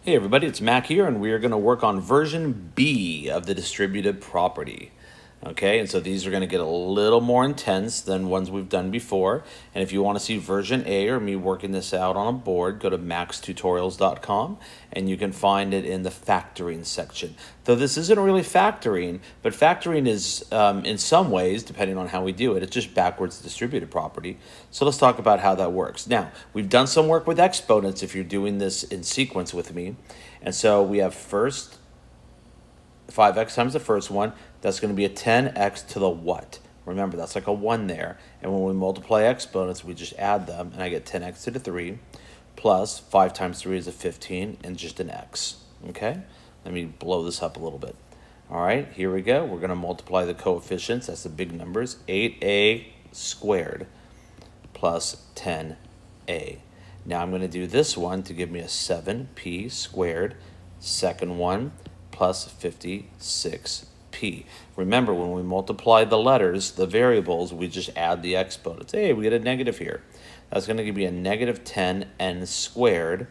Hey everybody, it's Mac here, and we are going to work on version B of the distributive property. Okay, and so these are going to get a little more intense than ones we've done before. And if you want to see version A or me working this out on a board, go to maxtutorials.com and you can find it in the factoring section. Though this isn't really factoring, but factoring is in some ways, depending on how we do it, it's just backwards distributive property. So let's talk about how that works. Now, we've done some work with exponents if you're doing this in sequence with me. And so we have first 5x times the first one, that's going to be a 10x to the what? Remember, that's like a 1 there. And when we multiply exponents, we just add them, and I get 10x to the 3 plus 5 times 3 is a 15 and just an x. Okay? Let me blow this up a little bit. All right, here we go. We're going to multiply the coefficients. That's the big numbers. 8a squared plus 10a. Now I'm going to do this one to give me a 7p squared. Second one plus 56p. Remember, when we multiply the letters, the variables, we just add the exponents. Hey, we get a negative here. That's going to give me a negative 10n squared.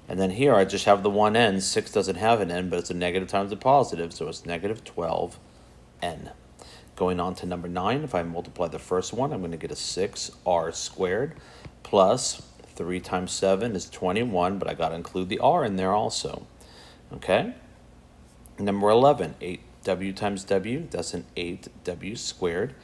And then here I just have the one n. 6 doesn't have an n, but it's a negative times a positive, so it's negative 12n. Going on to number 9, if I multiply the first one, I'm going to get a 6r squared plus 3 times 7 is 21, but I got to include the r in there also. Okay? Number 11, 8w times w, that's an 8w squared.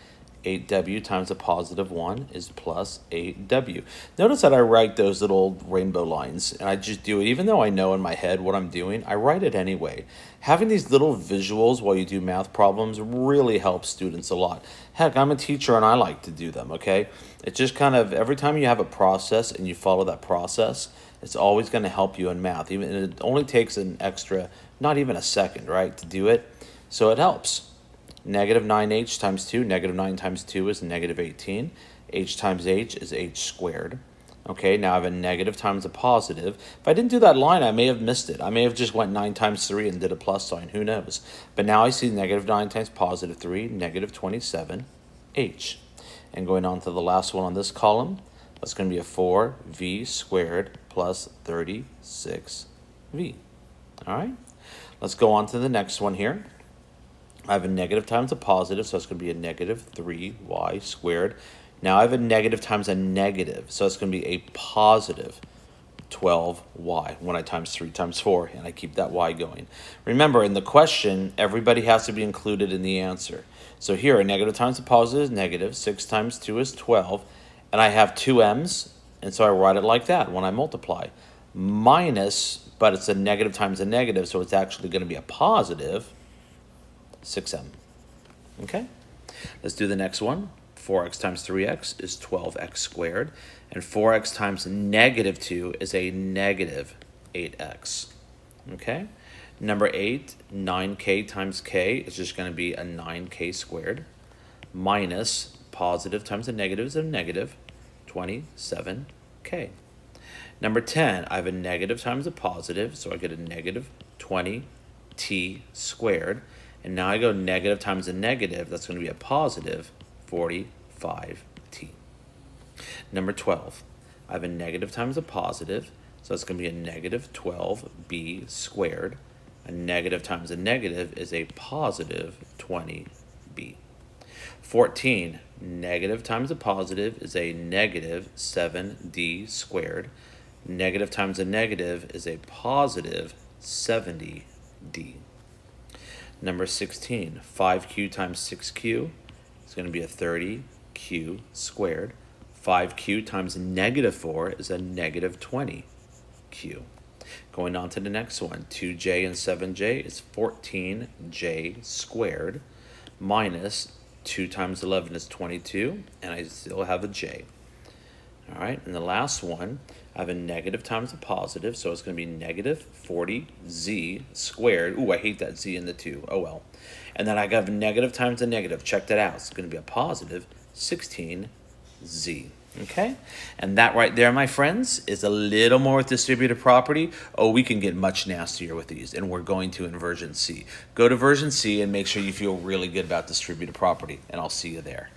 8w times a positive 1 is plus 8w. Notice that I write those little rainbow lines, and I just do it. Even though I know in my head what I'm doing, I write it anyway. Having these little visuals while you do math problems really helps students a lot. Heck, I'm a teacher and I like to do them, okay? It's just kind of every time you have a process and you follow that process, it's always going to help you in math. Even it only takes an extra, not even a second, right, to do it. So it helps. Negative 9h times 2, negative 9 times 2 is negative 18. H times h is h squared. Okay, now I have a negative times a positive. If I didn't do that line, I may have missed it. I may have just went 9 times 3 and did a plus sign. Who knows? But now I see negative 9 times positive 3, negative 27h. And going on to the last one on this column, that's going to be a 4v squared plus 36v. All right, let's go on to the next one here. I have a negative times a positive, so it's going to be a negative 3y squared. Now I have a negative times a negative, so it's going to be a positive 12y when I times 3 times 4, and I keep that y going. Remember, in the question, everybody has to be included in the answer. So here, a negative times a positive is negative, 6 times 2 is 12, and I have two m's, and so I write it like that when I multiply. Minus, but it's a negative times a negative, so it's actually going to be a positive 6m. Okay, let's do the next one. 4x times 3x is 12x squared, and 4x times negative 2 is a negative 8x. Okay, number 8, 9k times k is just going to be a 9k squared, minus positive times a negative is a negative 27k. Number 10, I have a negative times a positive, so I get a negative 20t squared. And now I go negative times a negative, that's going to be a positive 45t. Number 12, I have a negative times a positive, so it's going to be a negative 12b squared. A negative times a negative is a positive 20b. 14, negative times a positive is a negative 7d squared. Negative times a negative is a positive 70d. Number 16, 5q times 6q is going to be a 30q squared. 5q times negative 4 is a negative 20q. Going on to the next one, 2j and 7j is 14j squared, minus 2 times 11 is 22, and I still have a j. All right, and the last one, I have a negative times a positive, so it's going to be negative 40z squared. Ooh, I hate that z in the 2. Oh, well. And then I have a negative times a negative. Check that out. It's going to be a positive 16z. Okay? And that right there, my friends, is a little more with distributive property. Oh, we can get much nastier with these, and we're going to in version C. Go to version C and make sure you feel really good about distributive property, and I'll see you there.